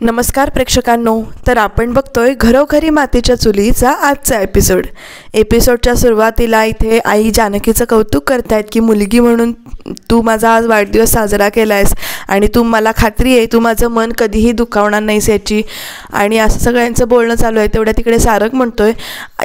नमस्कार प्रेक्षकांनो, तर आपण बघतोय घरोघरी मातीच्या चुलीचा आजचा एपिसोडच्या सुरुवातीला इथे आई जानकीचं कौतुक करतायत की मुलगी म्हणून तू माझा आज वाढदिवस साजरा केलायस आणि तू मला खात्री आहे तू माझं मन कधीही दुखावणार नाहीस याची. आणि असं सगळ्यांचं बोलणं चालू आहे. तेवढ्या तिकडे सारंग म्हणतोय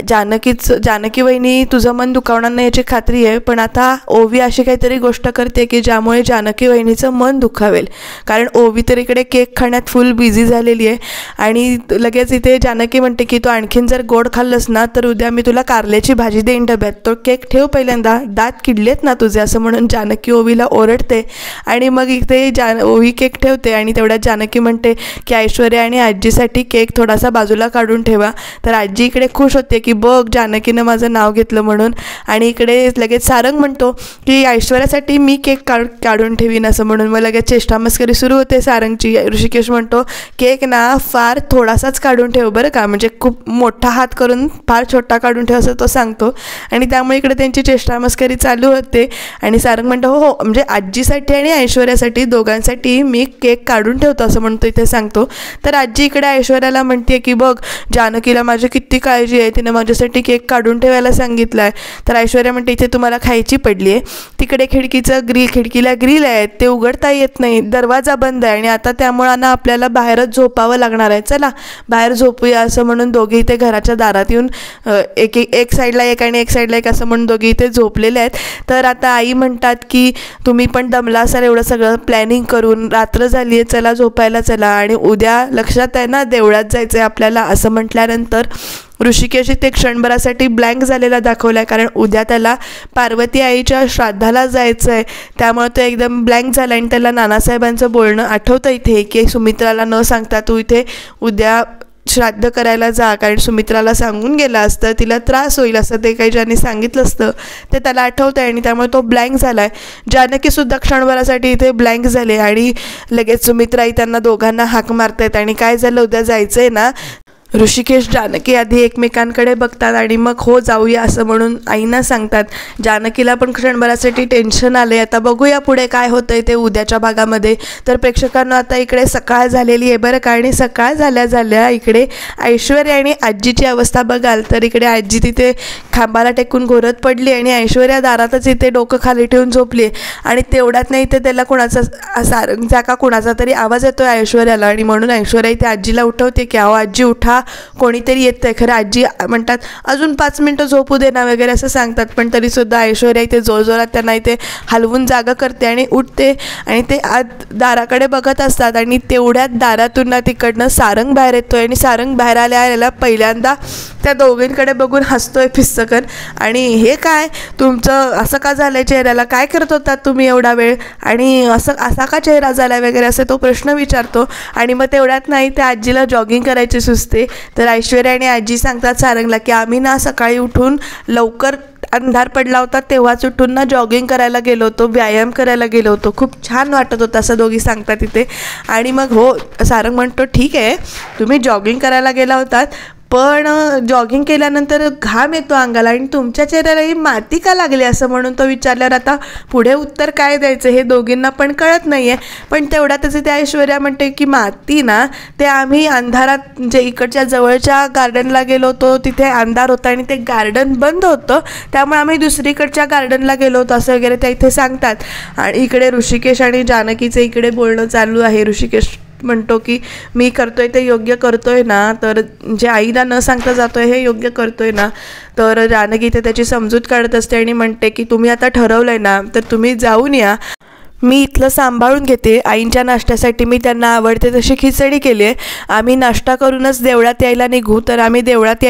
जानकी वहिनी तुझं मन दुखावणार नाही याची खात्री आहे, पण आता ओवी अशी काहीतरी गोष्ट करते की ज्यामुळे जानकी वहिनीचं मन दुखावेल. कारण ओवी तर इकडे केक खाण्यात फुल बिझी झालेली आहे आणि लगेच इथे जानकी म्हणते की तू आणखीन जर गोड खाल्लंस ना तर उद्या मी तुला कारल्याची भाजी देईन डब्यात, तो केक ठेव पहिल्यांदा, दात किडलेत ना तुझे, असं म्हणून जानकी ओवीला ओरडते. आणि मग इथे ओवी केक ठेवते आणि तेवढ्यात जानकी म्हणते की ऐश्वर्या आणि आजीसाठी केक थोडासा बाजूला काढून ठेवा. तर आजी इकडे खुश होते की बघ जानकीनं माझं नाव घेतलं म्हणून. आणि इकडे लगेच सारंग म्हणतो की ऐश्वर्यासाठी मी केक काढून ठेवीन असं म्हणून. मग लगेच चेष्टा मस्करी सुरू होते सारंगची. ऋषिकेश म्हणतो केक ना फार थोडासाच काढून ठेव बरं का, म्हणजे खूप मोठा हात करून फार छोटा काढून ठेव असं तो सांगतो. आणि त्यामुळे इकडे त्यांची चेष्टा मस्करी चालू होते. आणि सारंग म्हणतो हो म्हणजे आजीसाठी आणि ऐश्वर्यासाठी दोघांसाठी मी केक काढून ठेवतो असं म्हणतो इथे सांगतो. तर आजी इकडे ऐश्वर्याला म्हणते की बघ जानकीला माझी किती काळजी आहे, तिने माझ्यासाठी केक काढून ठेवायला सांगितलं आहे. तर ऐश्वर्या म्हणते इथे तुम्हाला खायची पडली आहे, तिकडे खिडकीला ग्रिल आहे, ते उघडता येत नाही, दरवाजा बंद आहे आणि आता त्यामुळं ना आपल्याला बाहेरच झोपावं लागणार आहे, चला बाहेर झोपूया असं म्हणून दोघे इथे घराच्या दारात येऊन एक साईडला एक आणि एक साईडला एक असं म्हणून दोघे इथे झोपलेले आहेत. तर आता आई म्हणतात की तुम्ही पण दमला असाल एवढं सगळं प्लॅनिंग करून, रात्र झाली आहे, चला झोपायला चला आणि उद्या लक्षात आहे ना देवळात जायचं आहे आपल्याला असं म्हटल्यानंतर ऋषिकेश ते क्षणभरासाठी ब्लँक झालेला दाखवला आहे. कारण उद्या त्याला पार्वती आईच्या श्राद्धाला जायचं आहे, त्यामुळे तो एकदम ब्लँक झाला आणि त्याला नानासाहेबांचं बोलणं आठवतं इथे की सुमित्राला न सांगता तू इथे उद्या श्राद्ध करायला जा, कारण सुमित्राला सांगून गेला असतं तिला त्रास होईल असं ते काही ज्यांनी सांगितलं असतं ते त्याला आठवतं आहे आणि त्यामुळे तो ब्लँक झाला आहे. जानकीसुद्धा क्षणभरासाठी इथे ब्लँक झाले आणि लगेच सुमित्राई त्यांना दोघांना हाक मारतायत. आणि काय झालं उद्या जायचं आहे ना. ऋषिकेश जानकी आधी एकमेकांकडे बघतात आणि मग हो जाऊया असं म्हणून आईना सांगतात. जानकीला पण क्षणभरासाठी टेन्शन आले. आता बघूया पुढे काय होतं आहे ते उद्याच्या भागामध्ये. तर प्रेक्षकांना आता इकडे सकाळ झालेली आहे बरं का. आणि सकाळ झाल्या इकडे ऐश्वर्या आणि आजीची अवस्था बघाल तर इकडे आजी तिथे खांबाला टेकून घोरत पडली आणि ऐश्वर्या दारातच इथे डोकं खाली ठेवून झोपली. आणि तेवढ्यात नाही इथे त्याला कोणाचा सारंगचा का कोणाचा तरी आवाज येतो आहे ऐश्वर्याला आणि म्हणून ऐश्वर्या इथे आजीला उठवते की अहो आजी उठा, कोणीतरी येतं आहे. खरं आजी म्हणतात अजून 5 मिनटं झोपू दे ना वगैरे असं सांगतात, पण तरीसुद्धा ऐश्वर्या इथे जोरजोरात त्यांना इथे हलवून जागा करते आणि उठते आणि ते आत दाराकडे बघत असतात. आणि तेवढ्यात दारातून ना तिकडनं सारंग बाहेर येतोय आणि सारंग बाहेर आल्याला पहिल्यांदा त्या दोघींकडे बघून हसतोय फिस्सकन. आणि हे काय तुमचं असं का झालं आहे चेहऱ्याला, काय करत होतात तुम्ही एवढा वेळ आणि असा का चेहरा झाला वगैरे असं तो प्रश्न विचारतो. आणि मग तेवढ्यात नाही त्या आजीला जॉगिंग करायची सुचते. तर ऐश्वर्या आणि आजी सांगतात सारंगला की आम्ही ना सकाळी उठून लवकर अंधार पडला होता तेव्हाच उठून ना जॉगिंग करायला गेलो होतो, व्यायाम करायला गेलो होतो, खूप छान वाटत होतं असं दोघी सांगतात तिथे. आणि मग हो सारंग म्हणतो ठीक आहे तुम्ही जॉगिंग करायला गेला होतात पण जॉगिंग केल्यानंतर घाम येतो अंगाला आणि तुमच्या चेहऱ्यालाही माती का लागली असं म्हणून तो विचारल्यावर आता पुढे उत्तर काय द्यायचं हे दोघींना पण कळत नाही आहे. पण तेवढ्यातच ते ऐश्वर्या म्हणते की माती ना ते आम्ही अंधारात जे इकडच्या जवळच्या गार्डनला गेलो होतो तिथे अंधार होता आणि ते गार्डन बंद होतं त्यामुळे आम्ही दुसरीकडच्या गार्डनला गेलो होतो असं वगैरे त्या इथे सांगतात. आणि इकडे ऋषिकेश आणि जानकीचं इकडे बोलणं चालू आहे. ऋषिकेश म्हणतो की मी करतोय ते योग्य करतोय ना, तर जे आईला न सांगता जातोय हे योग्य करतोय ना. तर जानकी ते त्याची समजूत काढत असते आणि म्हणते की तुम्ही आता ठरवलंय ना तर तुम्ही जाऊन या, मी इथलं सांभाळून घेते. आईंच्या नाश्त्यासाठी मी त्यांना आवडते तशी खिचडी केली आहे, आम्ही नाश्ता करूनच देवळात यायला निघू. तर आम्ही देवळात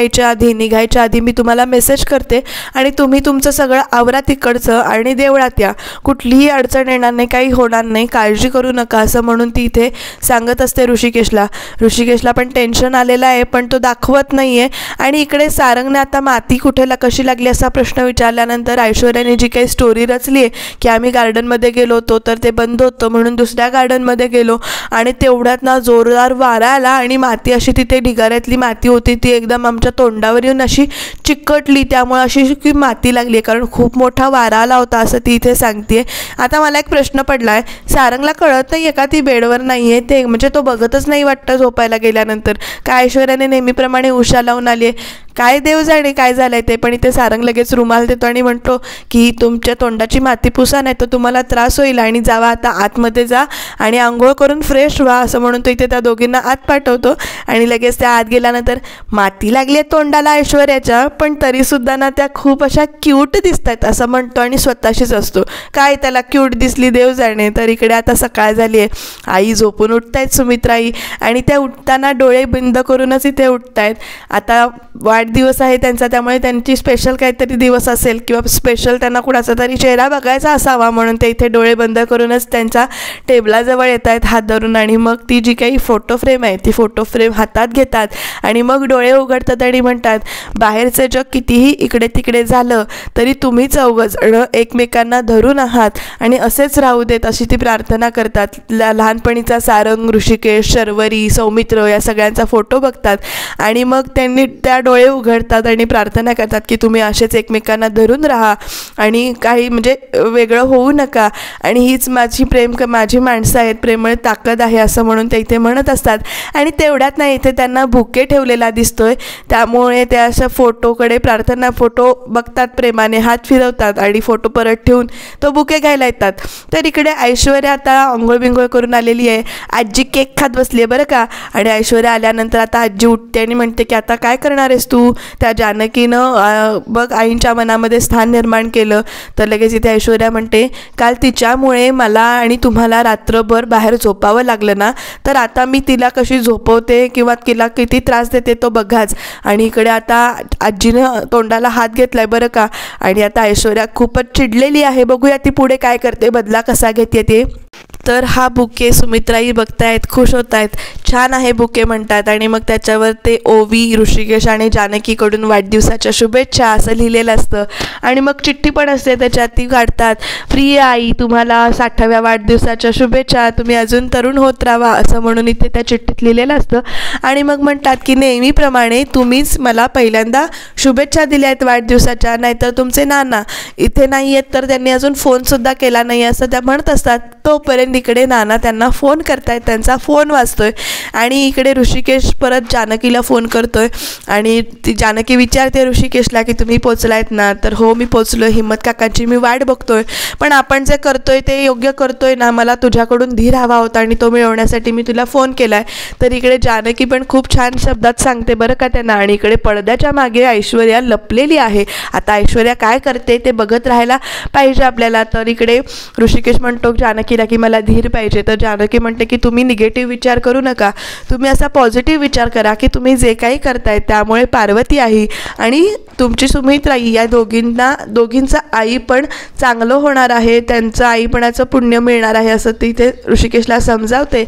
निघायच्या आधी मी तुम्हाला मेसेज करते आणि तुम्ही तुमचं सगळं आवरा तिकडचं आणि देवळात या, कुठलीही अडचण येणार नाही, काही होणार नाही, काळजी करू नका असं म्हणून ती इथे सांगत असते ऋषिकेशला पण टेन्शन आलेलं आहे पण तो दाखवत नाही आहे. आणि इकडे सारंगने आता माती कशी लागली असा प्रश्न विचारल्यानंतर ऐश्वर्याने जी काही स्टोरी रचली आहे की आम्ही गार्डनमध्ये गेलो होतो तर ते बंद होतं म्हणून दुसऱ्या गार्डनमध्ये गेलो आणि तेवढ्यात ना जोरदार वारा आला आणि माती अशी तिथे ढिगाऱ्यातली माती होती ती एकदम आमच्या तोंडावर येऊन अशी चिकटली, त्यामुळे अशी की माती लागली कारण खूप मोठा वारा आला होता असं ती इथे सांगते. आता मला एक प्रश्न पडला आहे, सारंगला कळत नाही आहे का ती बेडवर नाही आहे ते, म्हणजे तो बघतच नाही वाटतं झोपायला गेल्यानंतर. काय ऐश्वर्याने नेहमीप्रमाणे उशा लावून आली आहे, काय देव जाणे काय झालं आहे ते. पण इथे सारंग लगेच रुमाल देतो आणि म्हणतो की तुमच्या तोंडाची माती पुसा नाही तर तुम्हाला त्रास होईल आणि जावा आता आतमध्ये जा आणि आंघोळ करून फ्रेश व्हा असं म्हणून तो इथे त्या दोघींना आत पाठवतो. आणि लगेच त्या आत गेल्यानंतर माती लागली आहे तोंडाला ऐश्वर्याच्या, पण तरीसुद्धा ना त्या खूप अशा क्यूट दिसत आहेत असं म्हणतो आणि स्वतःशीच असतो काय त्याला क्यूट दिसली देव जाणे. तर इकडे आता सकाळ झाली आहे, आई झोपून उठत आहेत सुमित्राई आणि त्या उठताना डोळे बंद करूनच इथे उठत आहेत. आता वाढदिवस आहे त्यांचा त्यामुळे त्यांची स्पेशल काहीतरी दिवस असेल किंवा स्पेशल त्यांना कुणाचा तरी चेहरा बघायचा असावा म्हणून ते इथे डोळे बंद करूनच त्यांच्या टेबलाजवळ येत आहेत हात धरून. आणि मग ती जी काही फोटो फ्रेम आहे ती फोटो फ्रेम हातात घेतात आणि मग डोळे उघडतात आणि म्हणतात बाहेरचं जग कितीही इकडे तिकडे झालं तरी तुम्ही चौघजण एकमेकांना धरून आहात आणि असेच राहू देत अशी ती प्रार्थना करतात. लहानपणीचा सारंग, ऋषिकेश, शर्वरी, सौमित्र या सगळ्यांचा फोटो बघतात आणि मग त्यांनी त्या डोळे उघडतात आणि प्रार्थना करतात की तुम्ही असेच एकमेकांना धरून राहा आणि काही म्हणजे वेगळं होऊ नका आणि हीच माझी माणसं आहेत, प्रेमळ ताकद आहे असं म्हणून ते इथे म्हणत असतात. आणि तेवढ्यात नाही इथे त्यांना बुके ठेवलेला दिसतोय त्यामुळे त्या अशा फोटोकडे प्रार्थना फोटो बघतात, प्रेमाने हात फिरवतात आणि फोटो परत ठेवून तो बुके घ्यायला येतात. तर इकडे ऐश्वर्या आता आंघोळ बिंघोळ करून आलेली आहे, आजी केक खात बसली आहे बरं का. आणि ऐश्वर्या आल्यानंतर आता आजी उठते आणि म्हणते की आता काय करणार आहेस तू, त्या जानकीनं बघ आईंच्या मनामध्ये स्थान निर्माण केलं. तर लगेच इथे ऐश्वर्या म्हणते काल तिच्यामुळे मला आणि तुम्हाला रात्रभर बाहेर झोपावं लागलं ना, तर आता मी तिला कशी झोपवते किंवा तिला किती त्रास देते तो बघाच. आणि इकडे आता आजीनं तोंडाला हात घेतलाय बरं का आणि आता ऐश्वर्या खूपच चिडलेली आहे. बघूया ती पुढे काय करते, बदला कसा घेते ते. तर हा बुके सुमित्राई बघतायत, खुश होत आहेत, छान आहे बुके म्हणतात आणि मग त्याच्यावर ते ओवी, ऋषिकेश आणि जानकीकडून वाढदिवसाच्या शुभेच्छा असं लिहिलेलं असतं. आणि मग चिठ्ठी पण असते त्याच्यात, ती काढतात, प्रिय आई तुम्हाला 60व्या वाढदिवसाच्या शुभेच्छा, तुम्ही अजून तरुण होत राहा असं म्हणून इथे त्या चिठ्ठीत लिहिलेलं असतं. आणि मग म्हणतात की नेहमीप्रमाणे तुम्हीच मला पहिल्यांदा शुभेच्छा दिल्या आहेत वाढदिवसाच्या, नाहीतर तुमचे नाना इथे नाही आहेत तर त्यांनी अजून फोनसुद्धा केला नाही असं त्या म्हणत असतात. तोपर्यंत इकडे नाना त्यांना फोन करतायत, त्यांचा फोन वाजतोय आणि इकडे ऋषिकेश परत जानकीला फोन करतोय आणि ती जानकी विचारते ऋषिकेशला की तुम्ही पोचलायत ना. तर हो मी पोचलो, हिम्मत काकांची मी वाट बघतोय, पण आपण जे करतोय ते योग्य करतोय ना, मला तुझ्याकडून धीर हवा होता आणि तो मिळवण्यासाठी मी तुला फोन केलाय. तर इकडे जानकी पण खूप छान शब्दात सांगते बरं का त्यांना. आणि इकडे पडद्याच्या मागे ऐश्वर्या लपलेली आहे, आता ऐश्वर्या काय करते ते बघत राहायला पाहिजे आपल्याला. तर इकडे ऋषिकेश म्हणतो जानकीला की मला धीर पाहिजे. तर जानकी म्हणते की तुम्ही निगेटिव्ह विचार करू नका, तुम्ही असा पॉझिटिव्ह विचार करा की तुम्ही जे काही करताय त्यामुळे पार्वती आई आणि तुमची सुमित्राई या दोघींचं आई पण चांगलं होणार आहे, त्यांचं आईपणाचं पुण्य मिळणार आहे असं तिथे ऋषिकेशला समजावते.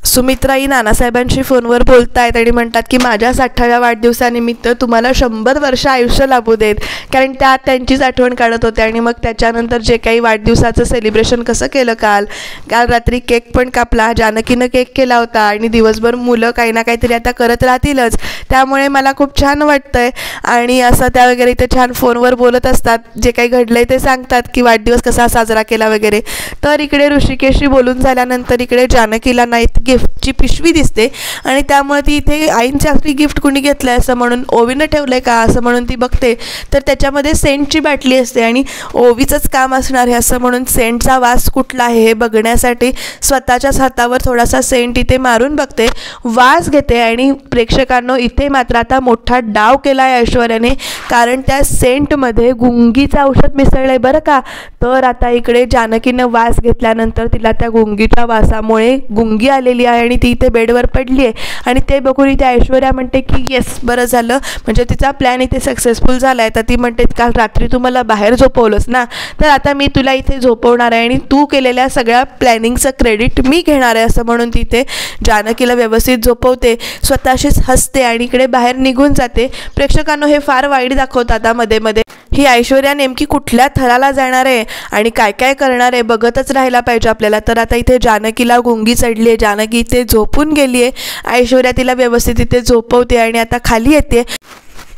सुमित्राई नानासाहेबांशी फोनवर बोलतायत आणि म्हणतात की माझ्या 60व्या वाढदिवसानिमित्त तुम्हाला 100 वर्ष आयुष्य लाभू देत, कारण त्या त्यांचीच आठवण काढत होत्या. आणि मग त्याच्यानंतर जे काही वाढदिवसाचं सेलिब्रेशन कसं केलं काल रात्री केक पण कापला, जानकीनं केक केला होता आणि दिवसभर मुलं काही ना काहीतरी आता करत राहतीलच, त्यामुळे मला खूप छान वाटतंय. आणि असं त्या वगैरे इथे छान फोनवर बोलत असतात, जे काही घडलंय ते सांगतात की वाढदिवस कसा साजरा केला वगैरे. तर इकडे ऋषिकेशशी बोलून झाल्यानंतर इकडे जानकीला नाहीत गिफ्टची पिशवी दिसते आणि त्यामुळे ती इथे आईंच्या हाती गिफ्ट कुणी घेतलं आहे असं म्हणून, ओवीनं ठेवलं आहे का असं म्हणून ती बघते. तर त्याच्यामध्ये सेंटची बाटली असते आणि ओवीचंच काम असणार आहे असं म्हणून सेंटचा वास कुठला आहे हे बघण्यासाठी स्वतःच्याच हातावर थोडासा सेंट इथे मारून बघते, वास घेते. आणि प्रेक्षकांनो इथे मात्र आता मोठा डाव केला आहे ऐश्वर्याने, कारण त्या सेंटमध्ये गुंगीचं औषध मिसळलं आहे बरं का. तर आता इकडे जानकीनं वास घेतल्यानंतर तिला त्या गुंगीच्या वासामुळे गुंगी आलेली गेलेली आहे आणि ती इथे बेडवर पडली आहे. आणि ते बघून इथे ऐश्वर्या म्हणते की येस बरं झालं, म्हणजे तिचा प्लॅन इथे सक्सेसफुल झाला आहे. तर ती म्हणते काल रात्री तू मला बाहेर झोपवलंस ना, तर आता मी तुला इथे झोपवणार आहे आणि तू केलेल्या सगळ्या प्लॅनिंगचं क्रेडिट मी घेणार आहे, असं म्हणून तिथे जानकीला व्यवस्थित झोपवते, स्वतःशीच हसते आणि इकडे बाहेर निघून जाते. प्रेक्षकांनो, हे फार वाईट दाखवतात मध्ये मध्ये. ही ऐश्वर्या नेमकी कुठल्या थराला जाणार आहे आणि काय काय करणार आहे बघतच राहायला पाहिजे आपल्याला. तर आता इथे जानकीला गुंगी चढली आहे, जानकी इथे झोपून गेली आहे. ऐश्वर्या तिला व्यवस्थित इथे झोपवते आणि आता खाली येते.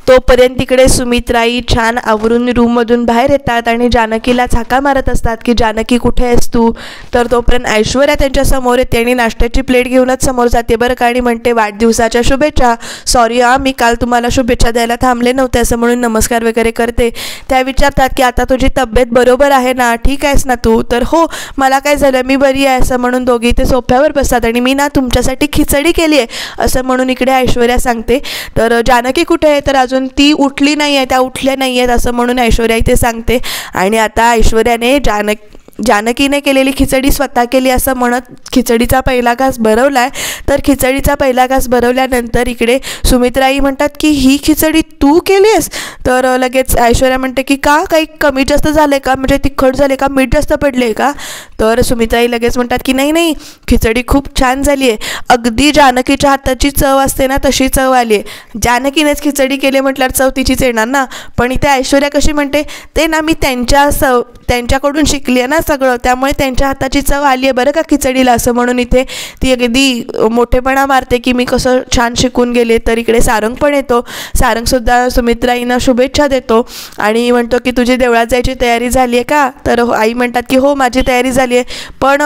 तोपर्यंत तिकडे सुमित्राई छान आवरून रूममधून बाहेर येतात आणि जानकीला झाका मारत असतात की जानकी कुठे आहेस तू. तर तोपर्यंत ऐश्वर्या त्यांच्या समोर येते आणि नाश्त्याची प्लेट घेऊनच समोर जाते बरं का, आणि म्हणते वाढदिवसाच्या शुभेच्छा. सॉरी मी काल तुम्हाला शुभेच्छा द्यायला थांबले नव्हते, असं म्हणून नमस्कार वगैरे करते. त्या विचारतात की आता तुझी तब्येत बरोबर आहे ना, ठीक आहेस ना तू. तर हो, मला काय झालं, मी बरी आहे, असं म्हणून दोघी इथे सोफ्यावर बसतात. आणि मी ना तुमच्यासाठी खिचडी केली आहे, असं म्हणून इकडे ऐश्वर्या सांगते. तर जानकी कुठे आहे, तर अजून ती उठली नाही आहे, त्या उठल्या नाही आहेत, असं म्हणून ऐश्वर्या इथे सांगते. आणि आता ऐश्वर्याने जानकीने केलेली खिचडी स्वतः केली असं म्हणत खिचडीचा पहिला घास भरवला आहे. तर खिचडीचा पहिला घास भरवल्यानंतर इकडे सुमित्राई म्हणतात की ही खिचडी तू केली आहेस. तर लगेच ऐश्वर्या म्हणते की का, काही कमी जास्त झाले का, म्हणजे तिखट झाले का, मीठ जास्त पडले का. तर सुमित्राई लगेच म्हणतात की नाही नाही, खिचडी खूप छान झाली आहे, अगदी जानकीच्या हाताची चव असते ना तशी चव आली आहे. जानकीनेच खिचडी केली म्हटल्यावर चव तिचीच येणार ना. पण इथे ऐश्वर्या कशी म्हणते, ते ना मी त्यांच्याकडून शिकली आहे ना सगळं, त्यामुळे त्यांच्या हाताची चव आली आहे बरं का खिचडीला, असं म्हणून इथे ती अगदी मोठेपणा मारते की मी कसं छान शिकून गेले. तर इकडे सारंग पण येतो. सारंगसुद्धा सुमित्राईंना शुभेच्छा देतो आणि म्हणतो की तुझी देवळात जायची तयारी झाली आहे का. तर आई म्हणतात की हो माझी तयारी झाली आहे, पण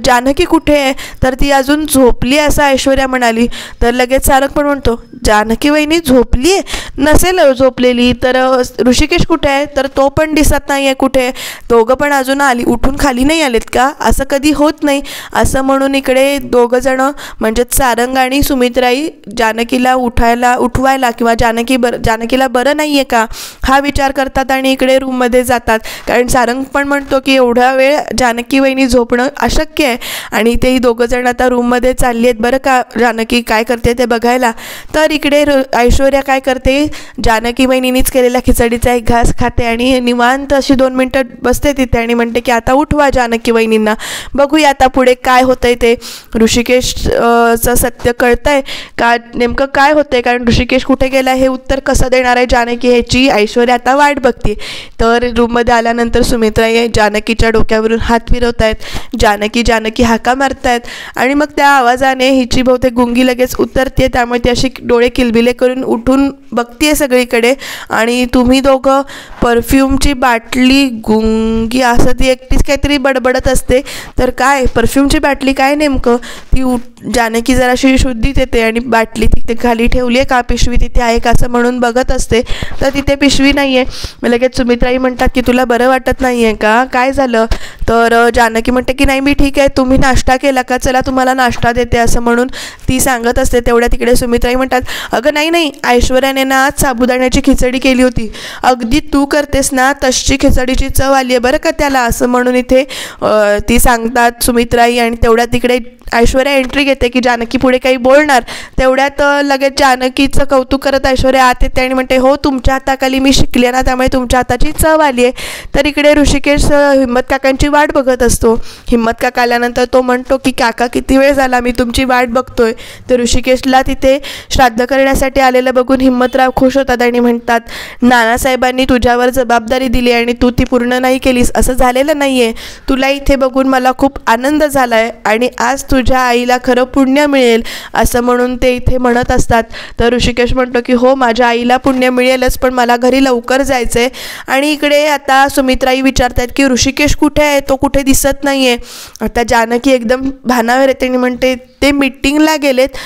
जानकी कुठे आहे, तर ती अजून झोपली असं ऐश्वर्या म्हणाली. तर लगेच सारंग पण म्हणतो जानकी वहिनी झोपली आहे, नसेल झोपलेली. तर ऋषिकेश कुठे आहे, तर तो पण दिसत नाही आहे कुठे. दोघं पण अजून उठून खाली नाही आलेत का, असं कधी होत नाही, असं म्हणून इकडे दोघंजणं म्हणजेच सारंग आणि सुमित्राई जानकीला उठवायला किंवा जानकीला बरं नाही आहे का हा विचार करतात आणि इकडे रूममध्ये जातात. कारण सारंग पण म्हणतो की एवढा वेळ जानकी वहिनी झोपणं अशक्य आहे. आणि तेही दोघंजण आता रूममध्ये चालली आहेत बरं का जानकी काय करते ते बघायला. तर इकडे ऐश्वर्या काय करते, जानकी वहिनीनीच केलेल्या खिचडीचा एक घास खाते आणि निवांत अशी 2 मिनटं बसते तिथे आणि म्हणते की आता उठवा जानकी वहिनींना, बघूया आता पुढे काय होतंय ते. ऋषिकेशचं सत्य कळतंय का, नेमकं काय होतंय, कारण ऋषिकेश कुठे गेला हे उत्तर कसं देणार आहे जानकी ह्याची ऐश्वर्या आता वाट बघते. तर रूममध्ये आल्यानंतर सुमित्राई जानकीच्या डोक्यावरून हात फिरवत आहेत. जानकी हाका मारतायत आणि मग त्या आवाजाने हिची बहुतेक गुंगी लगेच उतरते, त्यामुळे ती अशी डोळे किलबिले करून उठून बघते सगळीकडे. आणि तुम्ही दोघं परफ्यूमची बाटली गुंगी असं ती एकटीच काहीतरी बडबडत असते. तर काय परफ्यूमची बाटली काय नेमकं, ती जानकी जराशी शुद्धीत येते आणि बाटली तिथे खाली ठेवली आहे का, पिशवी तिथे आहे का असं म्हणून बघत असते. तर तिथे पिशवी नाही आहे. लगेच सुमित्राई म्हणतात की तुला बरं वाटत नाही आहे का, काय झालं. तर जानकी म्हणते की नाही मी ठीक आहे, तुम्ही नाश्ता केला का, चला तुम्हाला नाश्ता देते, असं म्हणून ती सांगत असते. तेवढ्या तिकडे सुमित्राई म्हणतात अगं नाही ऐश्वर्याने ना आज साबुदाण्याची खिचडी केली होती, अगदी तू करतेस ना तशी खिचडीची चव आली आहे बरं का त्याला, असं म्हणून इथे ती सांगतात सुमित्राई. आणि तेवढ्या तिकडे ऐश्वर्या एंट्री घेते की जानकी पुढे काही बोलणार. तेवढ्यात लगेच जानकीचं कौतुक करत ऐश्वर्या आत येते आणि म्हणते हो तुमच्या हाताखाली मी शिकले ना, त्यामुळे तुमच्या हाताची चव आली आहे. तर इकडे ऋषिकेश हिम्मत काकांची वाट बघत असतो. हिम्मत काका आल्यानंतर तो म्हणतो की काका किती वेळ झाला मी तुमची वाट बघतोय. तर ऋषिकेशला तिथे श्राद्ध करण्यासाठी आलेलं बघून हिम्मतराव खुश होतात आणि म्हणतात नानासाहेबांनी तुझ्यावर जबाबदारी दिली आणि तू ती पूर्ण नाही केलीस, असं झालेलं नाही आहे. तुला इथे बघून मला खूप आनंद झाला आहे आणि आज तुझ्या आईला खरं पुण्य मिळेल, असं म्हणून ते इथे म्हणत असतात. तर ऋषिकेश म्हणतो की हो माझ्या आईला पुण्य मिळेलच, पण मला घरी लवकर जायचं आहे. आणि इकडे आता सुमित्राई विचारतात की ऋषिकेश कुठे आहे, तो कुठे दिसत नाही आहे. आता जानकी एकदम भानावर येते आणि म्हणते ते मीटिंगला गेलेत,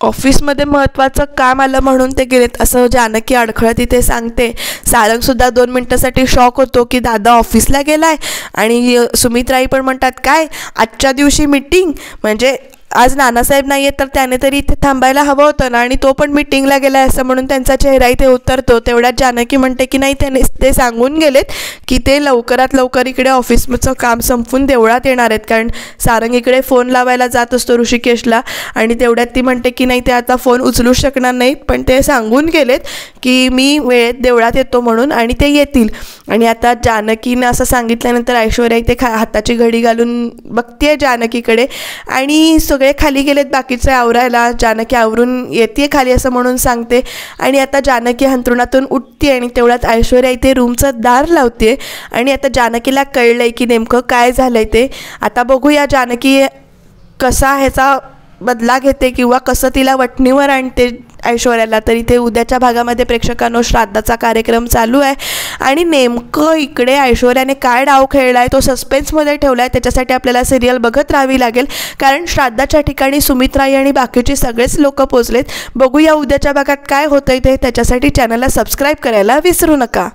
ऑफिसमध्ये महत्त्वाचं काम आलं म्हणून ते गेलेत, असं जानकी अडखळत इथे सांगते. सारंगसुद्धा 2 मिनटासाठी शॉक होतो की दादा ऑफिसला गेलाय. आणि सुमित्राई पण म्हणतात काय आजच्या दिवशी मीटिंग, म्हणजे आज नानासाहेब नाही आहेत तर त्याने तरी इथे थांबायला हवं होतं ना, आणि तो पण मीटिंगला गेला असं म्हणून त्यांचा चेहरा इथे उतरतो. तेवढ्यात जानकी म्हणते की नाही, ते सांगून गेलेत की ते लवकरात लवकर इकडे ऑफिसचं काम संपवून देवळात येणार आहेत, कारण सारंग इकडे फोन लावायला जात असतो ऋषिकेशला. आणि तेवढ्यात ती म्हणते की नाही, ते आता फोन उचलू शकणार नाहीत, पण ते सांगून गेलेत की मी वेळेत देवळात येतो म्हणून, आणि ते येतील. आणि आता जानकीनं असं सांगितल्यानंतर ऐश्वर्या इथे हाताची घडी घालून बघते जानकीकडे, आणि सगळे खाली गेलेत बाकीचे आवरायला. जानकी आवरून येते खाली असं म्हणून सांगते, आणि आता जानकी अंथरुणातून उठते आणि तेवढ्यात ऐश्वर्या इथे रूमचं दार लावते. आणि आता जानकीला कळलंय की नेमकं काय झालंय ते. आता बघूया जानकी कसा ह्याचा बदला घेते किंवा कसं तिला वठणीवर आणते ऐश्वर्याला. तर इथे उद्याच्या भागामध्ये प्रेक्षकांनो श्राद्धाचा कार्यक्रम चालू आहे, आणि नेमकं इकडे ऐश्वर्याने काय डाव खेळला आहे तो सस्पेन्समध्ये ठेवला आहे. त्याच्यासाठी आपल्याला सिरियल बघत राहावी लागेल, कारण श्राद्धाच्या ठिकाणी सुमित्राई आणि बाकीचे सगळेच लोक पोचलेत. बघूया उद्याच्या भागात काय होतंय ते. त्याच्यासाठी चॅनलला सबस्क्राईब करायला विसरू नका.